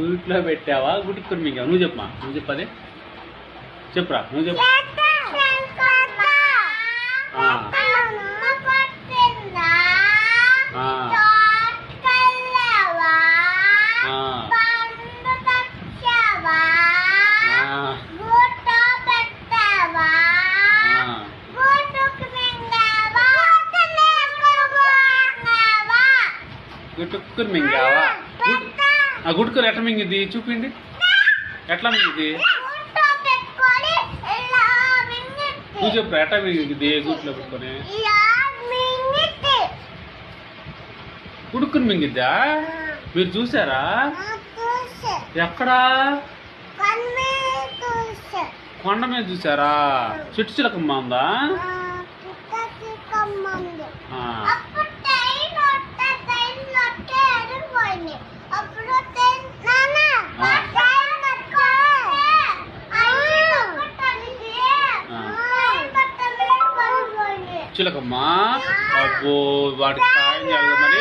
ఇంట్లో పెట్టావా గుట్టుకుని మింగావా? నువ్వు చెప్పమా, నువ్వు చెప్పదే చెప్పురా, నువ్వు చెప్పు. గుట్టుకుని మింగావా? ఆ గుట్టుకుని ఎట్లా మింగిద్ది చూపిండి, ఎట్లా మింగిద్ది నువ్వు చెప్పు. ఎట్లా మింగిద్ది గుట్లో పెట్టుకొని? గుడుక్కుని మింగిద్దా? మీరు చూసారా? ఎక్కడా? కొండ మీద చూసారా? చెట్టు చిలకమ్మ ఉందా? చిలకమ్మా, అబ్బో వాటికి సాయం చేయాలి మరి.